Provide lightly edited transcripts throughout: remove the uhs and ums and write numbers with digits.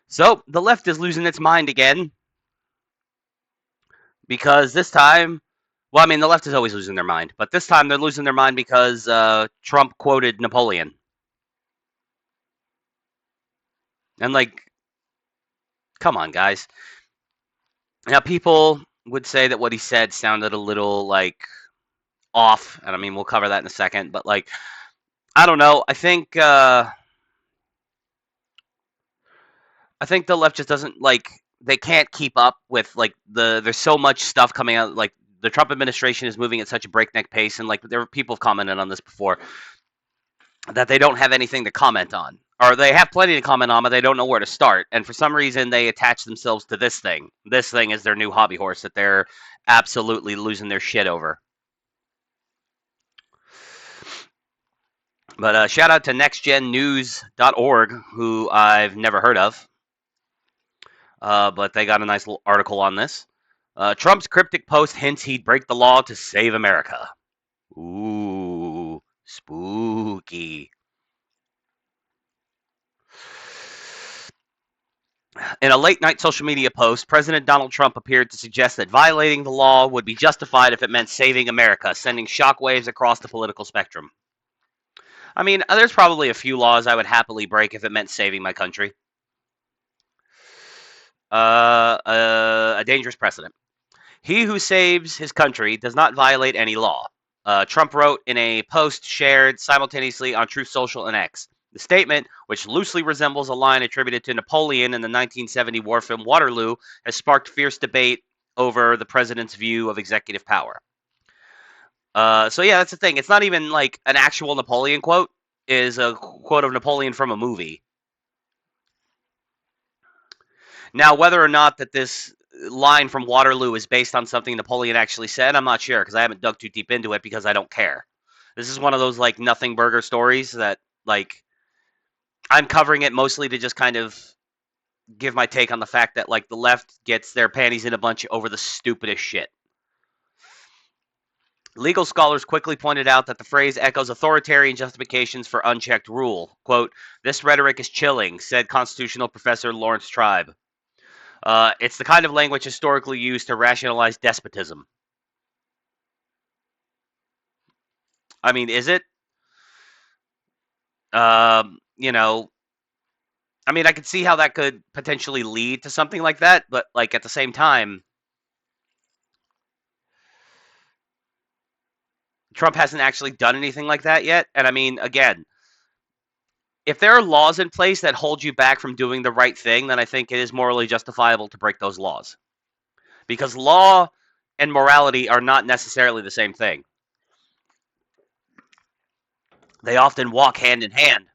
So the left is losing its mind again because this time, well, I mean, the left is always losing their mind, but this time they're losing their mind because Trump quoted Napoleon. And, like, come on, guys. Now, people would say that what he said sounded a little, like, off, and I mean, we'll cover that in a second, but, like, I don't know. I think the left just doesn't, like, they can't keep up with, like, there's so much stuff coming out, like, the Trump administration is moving at such a breakneck pace, and, like, there are people have commented on this before, that they don't have anything to comment on. Or they have plenty to comment on, but they don't know where to start. And for some reason, they attach themselves to this thing. This thing is their new hobby horse that they're absolutely losing their shit over. But shout out to nextgennews.org, who I've never heard of. But they got a nice little article on this. Trump's cryptic post hints he'd break the law to save America. Ooh, spooky. In a late-night social media post, President Donald Trump appeared to suggest that violating the law would be justified if it meant saving America, sending shockwaves across the political spectrum. I mean, there's probably a few laws I would happily break if it meant saving my country. A dangerous precedent. He who saves his country does not violate any law. Trump wrote in a post shared simultaneously on Truth Social and X. The statement, which loosely resembles a line attributed to Napoleon in the 1970 war film Waterloo, has sparked fierce debate over the president's view of executive power. So yeah, that's the thing. It's not even like an actual Napoleon quote. It is a quote of Napoleon from a movie. Now, whether or not that this line from Waterloo is based on something Napoleon actually said, I'm not sure because I haven't dug too deep into it because I don't care. This is one of those like nothing burger stories that like I'm covering it mostly to just kind of give my take on the fact that like the left gets their panties in a bunch over the stupidest shit. Legal scholars quickly pointed out that the phrase echoes authoritarian justifications for unchecked rule. Quote, "This rhetoric is chilling," said constitutional professor Lawrence Tribe. It's the kind of language historically used to rationalize despotism. I mean, is it? You know, I mean, I could see how that could potentially lead to something like that, but like at the same time, Trump hasn't actually done anything like that yet. And I mean, again, if there are laws in place that hold you back from doing the right thing, then I think it is morally justifiable to break those laws. Because law and morality are not necessarily the same thing. They often walk hand in hand,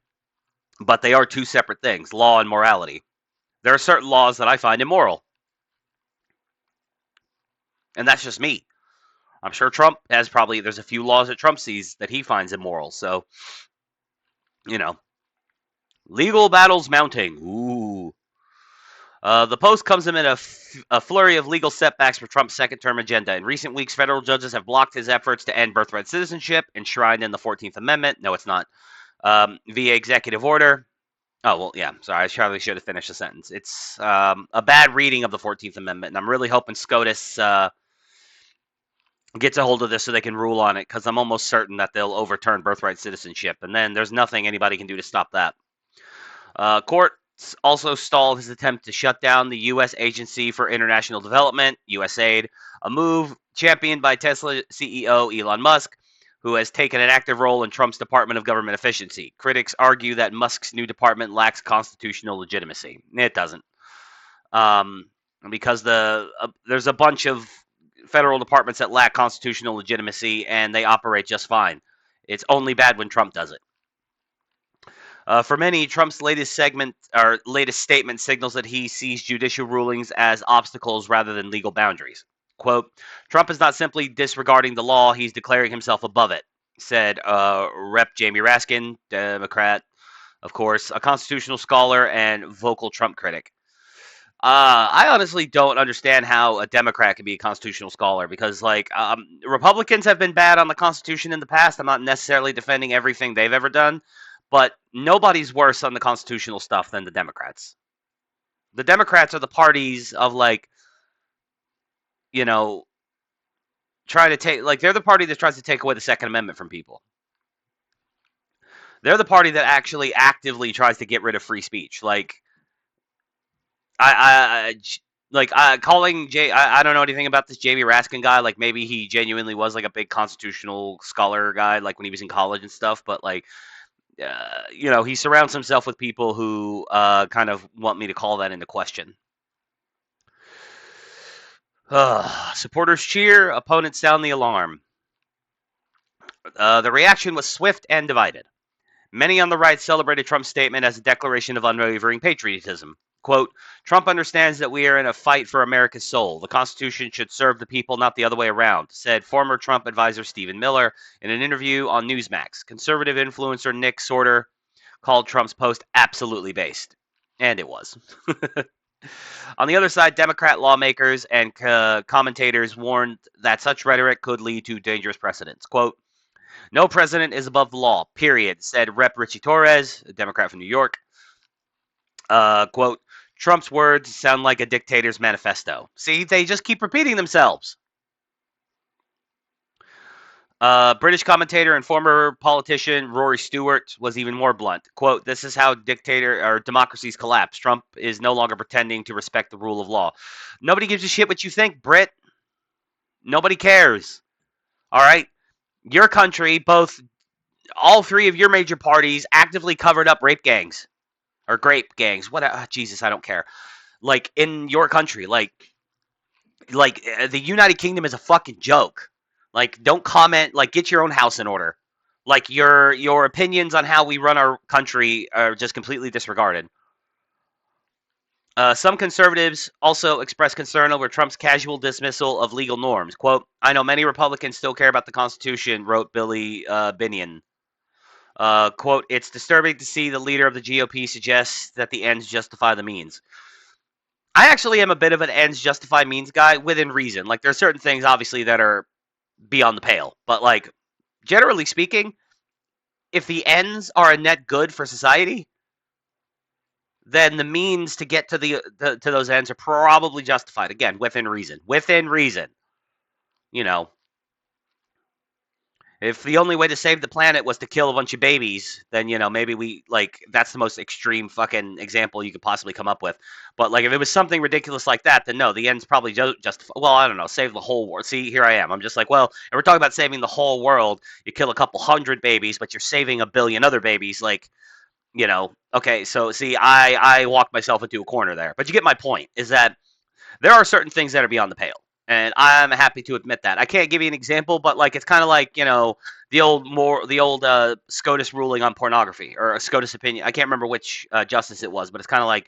but they are two separate things, law and morality. There are certain laws that I find immoral. And that's just me. I'm sure Trump has probably, there's a few laws that Trump sees that he finds immoral. So, you know, legal battles mounting. Ooh. The post comes amid a flurry of legal setbacks for Trump's second term agenda. In recent weeks, federal judges have blocked his efforts to end birthright citizenship, enshrined in the 14th Amendment. No, it's not. Via executive order. Oh, well, yeah. Sorry, I probably should have finished the sentence. It's a bad reading of the 14th Amendment, and I'm really hoping SCOTUS gets a hold of this so they can rule on it, because I'm almost certain that they'll overturn birthright citizenship, and then there's nothing anybody can do to stop that. Courts also stalled his attempt to shut down the U.S. Agency for International Development, USAID, a move championed by Tesla CEO Elon Musk, who has taken an active role in Trump's Department of Government Efficiency. Critics argue that Musk's new department lacks constitutional legitimacy. It doesn't. Because there's a bunch of federal departments that lack constitutional legitimacy, and they operate just fine. It's only bad when Trump does it. For many, Trump's latest statement signals that he sees judicial rulings as obstacles rather than legal boundaries. Quote, "Trump is not simply disregarding the law, he's declaring himself above it," said Rep. Jamie Raskin, Democrat, of course, a constitutional scholar and vocal Trump critic. I honestly don't understand how a Democrat can be a constitutional scholar because, like, Republicans have been bad on the Constitution in the past. I'm not necessarily defending everything they've ever done, but nobody's worse on the constitutional stuff than the Democrats. The Democrats are the parties of like, you know, trying to take like they're the party that tries to take away the Second Amendment from people. They're the party that actually actively tries to get rid of free speech. Like I like calling Jay. I don't know anything about this Jamie Raskin guy. Like maybe he genuinely was like a big constitutional scholar guy, like when he was in college and stuff. But like, he surrounds himself with people who kind of want me to call that into question. Supporters cheer, opponents sound the alarm. The reaction was swift and divided. Many on the right celebrated Trump's statement as a declaration of unwavering patriotism. Quote, Trump understands that we are in a fight for America's soul. The Constitution should serve the people, not the other way around, said former Trump advisor Stephen Miller in an interview on Newsmax. Conservative influencer Nick Sorter called Trump's post absolutely based. And it was. On the other side, Democrat lawmakers and commentators warned that such rhetoric could lead to dangerous precedents. Quote, no president is above the law, period, said Rep. Richie Torres, a Democrat from New York. Quote, Trump's words sound like a dictator's manifesto. See, they just keep repeating themselves. British commentator and former politician Rory Stewart was even more blunt. Quote, this is how democracies collapse. Trump is no longer pretending to respect the rule of law. Nobody gives a shit what you think, Brit. Nobody cares. All right? Your country, all three of your major parties actively covered up rape gangs. Or grape gangs. What? Jesus, I don't care. Like, in your country, like the United Kingdom is a fucking joke. Like, don't comment. Like, get your own house in order. Like, your opinions on how we run our country are just completely disregarded. Some conservatives also expressed concern over Trump's casual dismissal of legal norms. Quote, I know many Republicans still care about the Constitution, wrote Billy Binion. Quote, it's disturbing to see the leader of the GOP suggest that the ends justify the means. I actually am a bit of an ends justify means guy within reason. Like, there's certain things, obviously, that are beyond the pale. But, like, generally speaking, if the ends are a net good for society, then the means to get to to those ends are probably justified. Again, within reason. Within reason. You know, if the only way to save the planet was to kill a bunch of babies, then, maybe that's the most extreme fucking example you could possibly come up with. But, like, if it was something ridiculous like that, then no, the end's probably just, well, I don't know, save the whole world. See, here I am. I'm just like, well, if we're talking about saving the whole world, you kill a couple hundred babies, but you're saving a billion other babies, like, okay, so see, I walked myself into a corner there. But you get my point, is that there are certain things that are beyond the pale. And I'm happy to admit that. I can't give you an example, but like it's kind of like the old SCOTUS ruling on pornography, or a SCOTUS opinion. I can't remember which justice it was, but it's kind of like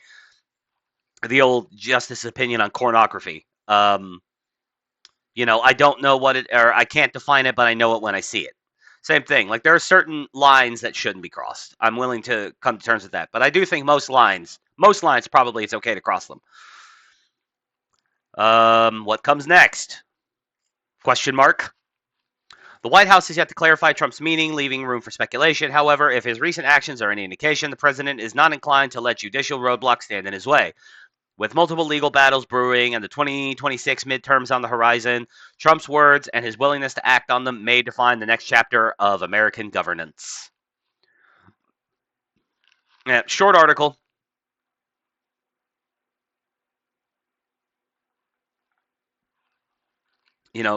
the old justice opinion on pornography. I don't know what it, or I can't define it, but I know it when I see it. Same thing. Like there are certain lines that shouldn't be crossed. I'm willing to come to terms with that, but I do think most lines, probably it's okay to cross them. What comes next? Question mark. The White House has yet to clarify Trump's meaning, leaving room for speculation. However, if his recent actions are any indication, the president is not inclined to let judicial roadblocks stand in his way. With multiple legal battles brewing and the 2026 midterms on the horizon, Trump's words and his willingness to act on them may define the next chapter of American governance. Yeah, short article.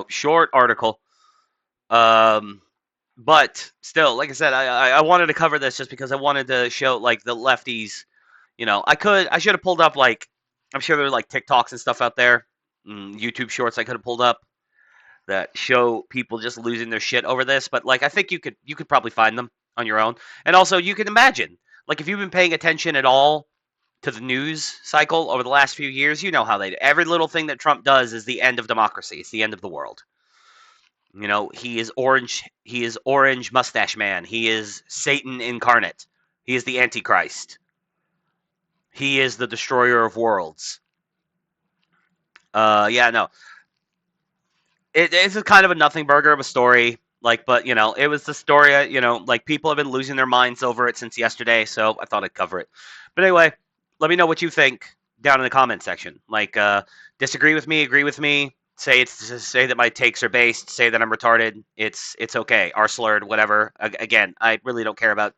Short article. But still, like I said, I wanted to cover this just because I wanted to show like the lefties. I should have pulled up like, I'm sure there are like TikToks and stuff out there, YouTube shorts I could have pulled up that show people just losing their shit over this. But like, I think you could probably find them on your own. And also, you can imagine, like, if you've been paying attention at all to the news cycle over the last few years, you know how every little thing that Trump does is the end of democracy. It's the end of the world. He is orange. He is orange mustache man. He is Satan incarnate. He is the Antichrist. He is the destroyer of worlds. Yeah, no. It's a kind of a nothing burger of a story. Like, but it was the story. Like people have been losing their minds over it since yesterday, so I thought I'd cover it. But anyway, let me know what you think down in the comment section. Like, disagree with me, agree with me. Say that my takes are based. Say that I'm retarded. It's okay. R slurred, whatever. Again, I really don't care about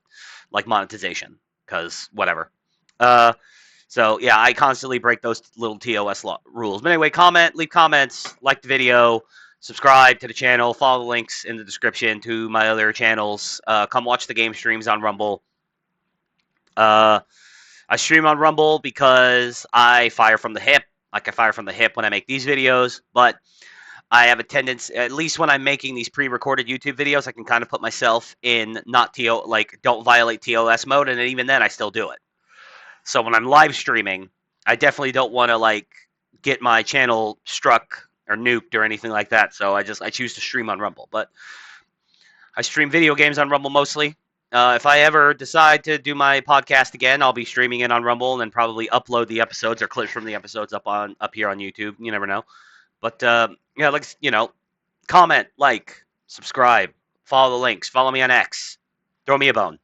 like monetization because whatever. Uh, so yeah, I constantly break those little TOS rules. But anyway, leave comments, like the video, subscribe to the channel, follow the links in the description to my other channels. Come watch the game streams on Rumble. Uh, I stream on Rumble because I fire from the hip. Like I fire from the hip when I make these videos, but I have a tendency, at least when I'm making these pre-recorded YouTube videos, I can kind of put myself in not like don't violate TOS mode, and even then I still do it. So when I'm live streaming, I definitely don't want to like get my channel struck or nuked or anything like that. So I choose to stream on Rumble, but I stream video games on Rumble mostly. If I ever decide to do my podcast again, I'll be streaming it on Rumble and then probably upload the episodes or clips from the episodes up here on YouTube. You never know. But yeah, like comment, like, subscribe, follow the links, follow me on X, throw me a bone.